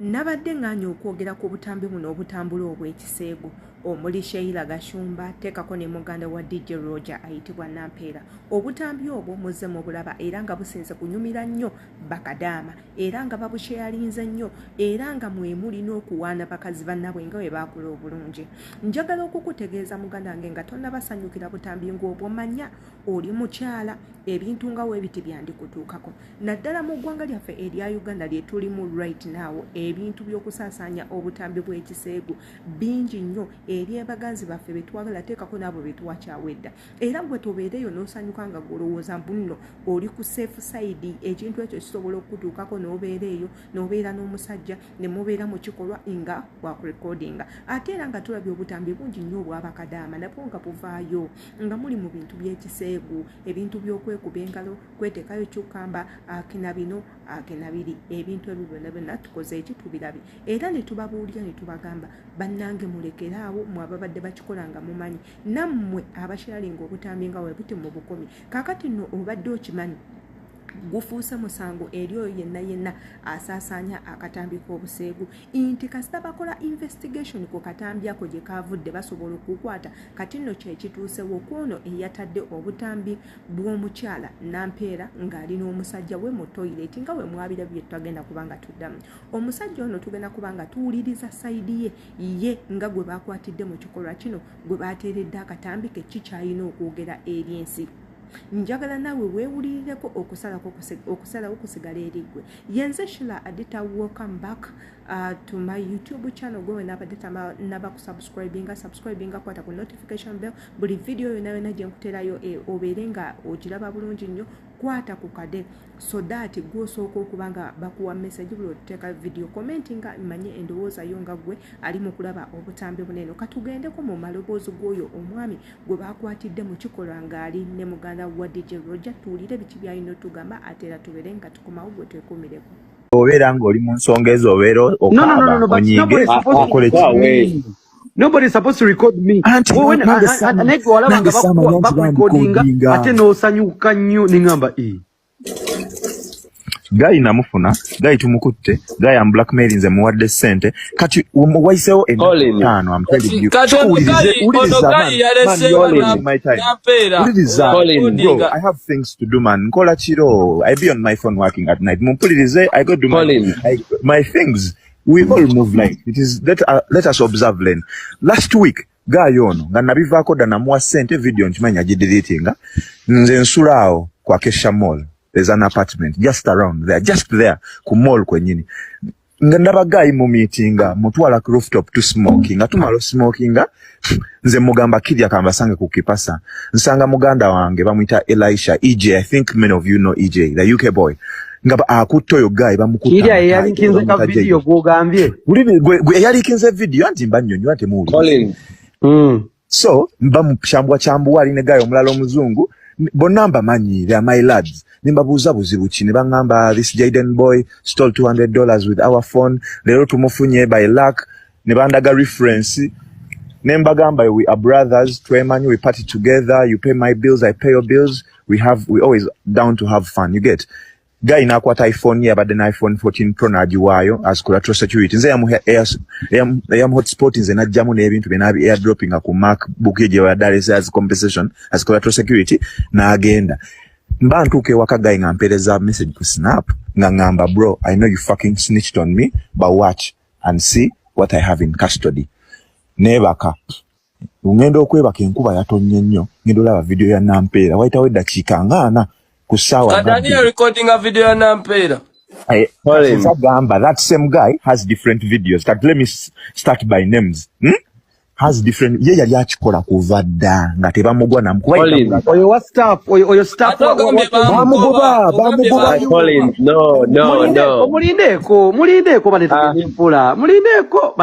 Nabadde nganya okwogera ku butambi buno obutambula obw'ekiseegu omuli Sheila Gashumba teekako ne muganda wa DJ Roger ayitibwa Nampeera. Obutambi obwo muzze mu bulaba era nga businze kunyumira nnyo bakadaama era nga babusheyalinze nnyo era nga mwe muli n'okuwaana bakazi bannabwe nga bwe baakula obulungi. Njagala okukutegeeza muganda wange nga tonnabasanyukira butambi ng'obwo manya oli mukyala ebintu nga weebiti byandikutuukako. Naddala mu ggwanga lyaffe erya Uganda lye tulimu right now ebintu by'okusaasaanya obutambi bw'ekiseegu bingi nnyo eri abaganzi baffe be twagala teekako n'abo be twakyawedda. Era bwe tobeereyo n'osanyuka nga golowooza bunno oli ku safe side ekintu ekyo kisobola okutuukako n'obeera eyo n'obeera n'omusajja ne mubeera mu kikolwa nga bwakurekodinga. Ate era nga tulabye obutambi bungi nnyo obw'abakadaama nabwo nga buvaayo nga muli mu bintu by'ekiseegu ebintu by'okwekuba engalo kweteekayo kyukamba akina bino akina biri ebintu ebyo byonna tukoze eki tubirabye era ne tubabuulira ne tubagamba bannange mulekeraawo mwe ababadde bakikola nga mumanyi nammwe abakiralinga obutambi nga bwe buti mu bukomi kaakati nno obadde okimanyi gufuuse musango eri oyo yenna asaasaanya akatambi k'obuseegu nti kasita bakola investigation ku katambi ako gye kaavudde basobola okukwata kati nno kyekituusewo kwono eyatadde obutambi bw'omukyala Nampeera ng'ali n'omusajja we mu toilet nga we mwabira bye twagenda kubanga tuddamu. Omusajja ono tugenda kubanga tuwuliriza sayidi ye nga gwe baakwatidde mu kikolwa kino gwe baateeredde akatambi ke kikyalina okwogera eri ensi. Njagala nawe weewulirireko okusalawo kusigala eriggwe. Yenze Sheila Adita, welcome back to my YouTube channel. Gwe nabadde naba kusubscribinga kwata ku notification bell buli video yonna gye nkuterayo obeere nga ogiraba bulungi nnyo kwata ku kade so that gw'osooka okuba nga bakuwa message buli otuteeka video commentinga manye endowooza yo nga gwe ali mu kulaba obutambi bunene. Katugendeko mu maloboozi g'oyo omwami gwe baakwatidde mu kikolwa ng'ali ne muganda wa DJ Roger tuwulire biki byalina otugamba ate era tubeere nga tukomawo gwe twekumireko. Obeera ng'oli mu nsonga ezo obeera okaaba onyiige okole ki. Nobody's supposed to record me. Ate n'osanyuka nnyo n'engamba Guy namufuna, Guy tumukutte, Guy am blackmailing nze muwadde ssente kati wayiseewo entaano I'm telling you. Bro, I have things to do man. Nkola kiro. I be on my phone working at night. Mumpulirize, I go do my things. We all move like it is. Let us observe Len. Last week, Guy ono nga nabivaako dda namuwa ssente video nkimanya gideletinga nze nsulaawo kwa Kesha Mall. There's an apartment just around there, just there ku mall kwennyini. Nga ndaba Guy mu meetinga mutwala ku rooftop to smoking nga tumalo smokinga nze mugamba kirya kambasange ku kipasa nsanga muganda wange bamuyita Elisha EJ. I think many of you know EJ, the UK boy. Ngaba akutto yo Guy bamukuta kirya yalikinze ka video gwogambye gwe yalikinze video anti mbanyonyo ate muuli so mbamupyambwa ali ne Guy omulala omuzungu bonna mbamanyi they are my lads. Nimbabuuza buzibu ki ne baŋŋamba this Jaden boy stole $200 with our phone leero tumufunye by luck ne bandaga reference ne mbagamba we are brothers twemanyi we party together you pay my bills I pay your bills we always down to have fun you get. Guy nakwata iPhone yabadde na iPhone 14 Pro nagiwaayo as collateral security nze yamu hotspot nze najjamu n'ebintu bye nabi airdropping ku MacBook ye gye yadalese as compensation as collateral security n'agenda mba ntuuka ewaka Guy nga mpeereza message ku Snap nga ngamba bro I know you fucking snitched on me but watch and see what I have in custody. Neebaka ngenda okwebaka enkuba yatonye nnyo ngenda olaba video ya Nampeera wayitawo eddakiika ng'ana kusawa Daniel recording a video ya Nampeera. That same guy has different videos. Let me start by names. Has different ye yali akikola kuva dda nga tebamugwa namukuba oyo staff bamugoba no mulindeko bane empula mulindeko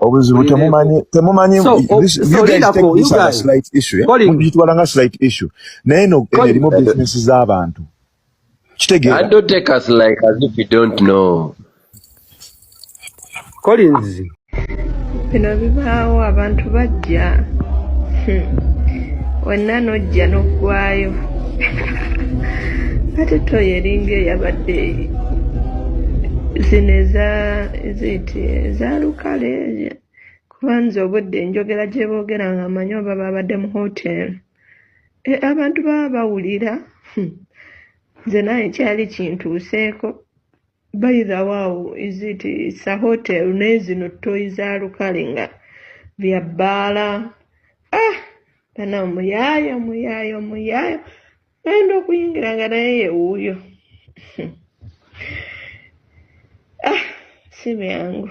obuzibu temumanyi this a slight issue bitwalanga slight issue naye no erimu business z'abantu kitegeera. I don't take us like as if we don't know. Collins bino bibaawo abantu bajja wonna n'ojja n'oggwayo kati toyo eringa eyabadde zino eza lukale kubanza obudde njogera gye boogera nga amanyi oba babadde mu hoteri abantu baba bawulira nze naye kyali kintuuseeko bayirawo sa hoteri naye zino toyi za lukale nga bya bbaala bana omuyaayo genda okuyingira nga naye yewuuyo si byangu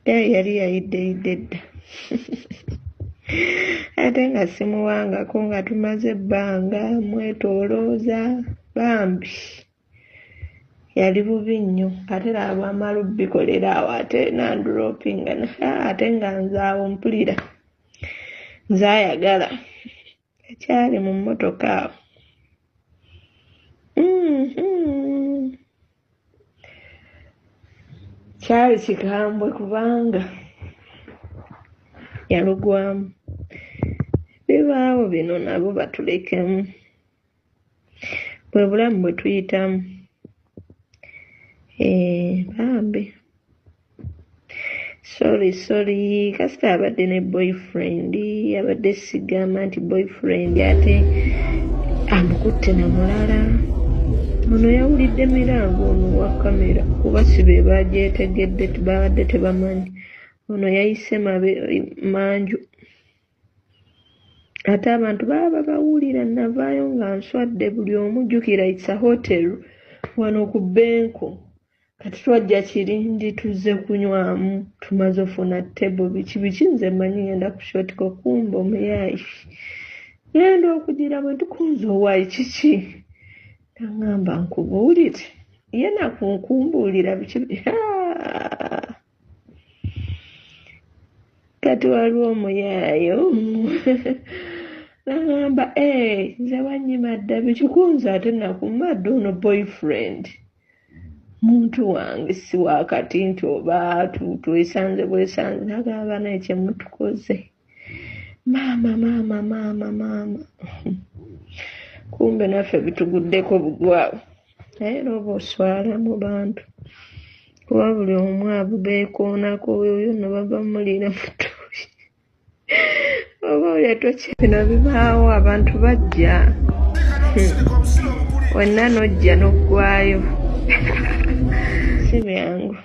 yali yayidde dda ate nga simuwangako nga tumaze ebbanga mwetoolooza bambi yali bubi nnyo ate lwamala obbikolera awo ate nandulopinga ate nga nzaawo mpulira nzaayagala ekyali mu mmotoka awo kyali kikambwe kubanga yalugwamu bibaawo bino nabo batulekemu bwe bulamu bwe tuyitamu bambi sorry kasita abadde ne boyfriend abadde sigamba nti boyfriend ate amukutte na mulala ono yawulidde mirango ono wa kamera kuba si be bagyetegedde babadde tebamanyi ono yayise manju ate abantu baba bawulira navaayo nga nswadde buli omu jjukira itsa hotel wano ku benko kati twajja kirindi tuzze kunywamu tumaze ofuna tebo biki nze manyi ngenda kushotiko kumba omuyaayi ngenda okugira bwe tukunze owaayi kiki nangamba nkubuulire ye nakunkumbuulira biki kati waliwo omuyaayo nangamba nze wanyima dda bikikunze ate nakumadde ono boyfriend muntu wange si wakati nti oba twesanze bwesanze nagamba naye kyemutukoze maama kumbe naffe bituguddeko bugwawo naye lwoba oswala mu bantu kuba buli omu abubeekoonako oyo no baba mulira mutuuyi oba oyo tokyebino bibaawo abantu bajja wenna nojja n'oggwayo si byangu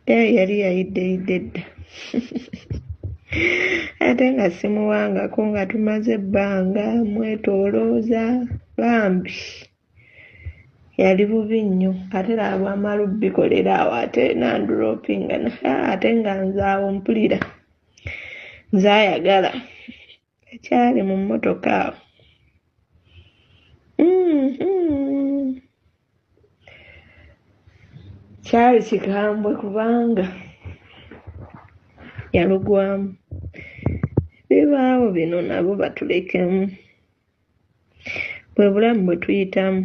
yali yayidde dda ate nga simuwangako nga tumaze ebbanga mwetoolooza bambi yali bubi nnyo ate lwamala obbikolera awo ate nandulopinga ate nga nzaawo mpulira nzaayagala ekyali mu mmotoka awo kyali kikambwe kubanga yalugwamu bibaawo bino nabo batulekemu bwe bulamu bwe tuyitamu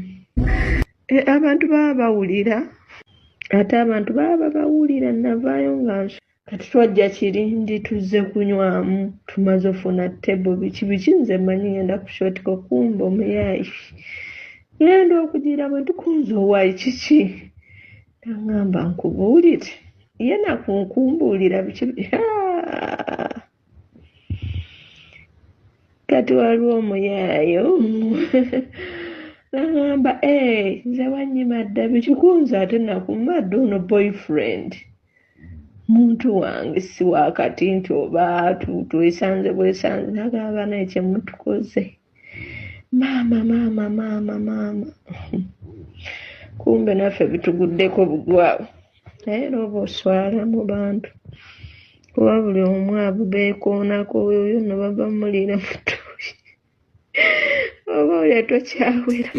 abantu baba bawulira ate abantu baba bawulira navaayo nga kati twajja kirindi tuzze kunywamu tumaze ofuna tebo biki nze manyi ngenda kushotiko kumba omuyaayi ngenda okugira bwe tukunze owaayi kiki nangamba nkubuulire ye nakunkumbuulira biki kati waliwo omuyaayo nangamba nze wanyima dda bikikunze ate nakumadde ono boyfriend muntu wange si wakati nti oba twesanze bwesanze nagamba naye kyemutukoze maama kumbe naffe bituguddeko bugwawo naye lwoba oswala mu bantu kuba buli omu abubeekoonako oyo no baba mulira mutuuyi oba oyo tokyawera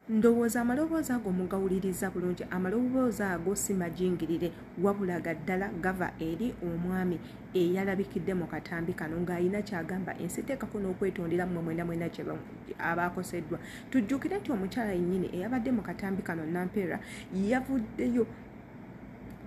ndowooza amaloboozi ago mugawuliriza bulungi. Amaloboozi ago si majingirire wabula gaddala gava eri omwami eyalabikidde mu katambi kano ng'alina kyagamba ensi teekako n'okwetondera mmwe mwena kye abaakoseddwa. Tujjukire nti omukyala yennyini eyabadde mu katambi kano Nampeera yavuddeyo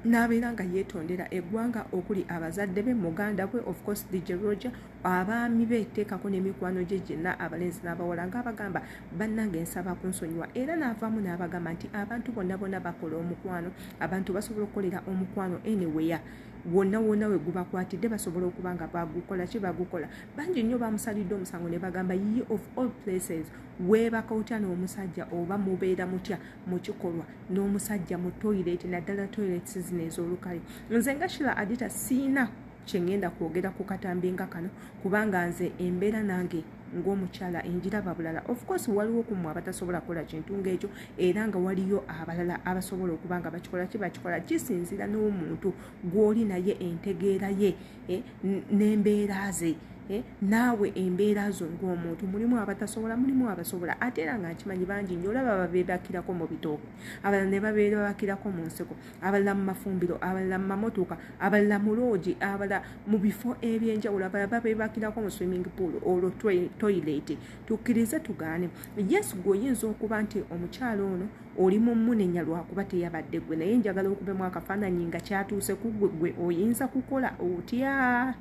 n'abeera nga yeetondera eggwanga okuli abazadde be muganda bwe of course DJ Roger abaami be teekako n'emikwano gye gyenna abalenzi n'abawala ng'abagamba bannange nsaba kunsonyiwa era n'avaamu n'abagamba nti abantu bonna bakola omukwano abantu basobola okukolera omukwano anywhere wonna we gubakwatidde basobola okuba nga bagukola bangi nnyo bamusalidde omusango ne bagamba ye of all places weebaka otya n'omusajja oba mubeera mutya mu kikolwa n'omusajja mu toilet naddala toilets zino ez'olukale nze nga Shila Adita siina kyengenda kwogera ku katambi nga kano kubanga nze embeera nange ng'omukyala enjiraba bulala of course waliwo ku mmwe abatasobola kukola kintu ng'ekyo era nga waliyo abalala abasobola okuba nga bakikola kisinzira n'omuntu gw'oli naye entegeera ye n'embeera ze naawe embeera zo ng'omuntu mulimu abatasobola mulimu abasobola ate era nga nkimanyi bangi nnyo olaba babeebakirako mu bitooke abalala ne babeebakirako mu nseko abalala mu mafumbiro abalala mu mamotoka abalala mu loogi abalala mu bifo ebyenjawulo abalala babeebakirako mu swimming pool olwo toilet tukkirize tugaane yes gweoyinza okuba nti omukyalo ono oli mu munenya lwakuba teyabadde gwe naye njagala okubemu akafaananyi nga kyatuuse ku gwe oyinza kukola otya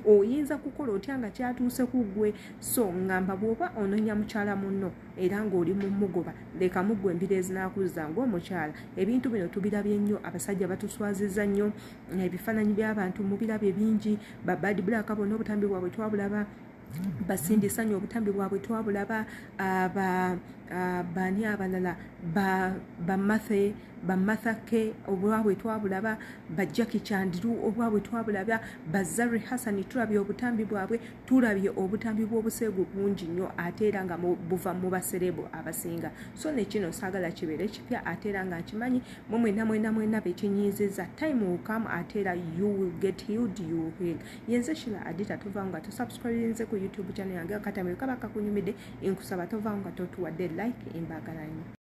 oyinza kukola otya nga kyatuuse ku gwe so ngamba bw'oba ononya mukyala munno era ng'oli mu mugoba leka muggwe embira ezinakuzza ng'omukyala ebintu bino tubirabye nnyo abasajja batuswaziza nnyo ebifaananyi by'abantu mubirabye bingi babadi bulaka bonna obutambi bwabwe twabulaba basindisa nnyo obutambi bwabwe twabulaba bani abalala bamathake obwabwe twabulaba bajaki kyandiru obwabwe twabulaba bazari hasani tulabye obutambi bwabwe tulabye obutambi bw'obuseegu bungi nnyo ate era nga buva mu baserebo abasinga so nekino saagala kibeere kipya ate era nga nkimanyi mwena bekinyiizizza time will come ate era you will get healed you will heal yenze Shila Adita tovaawo nga tosubscribinze ku YouTube channel yange Akatambi kaba kakunyumidde enkusaba tovaawo nga totuwadde like embagalanyo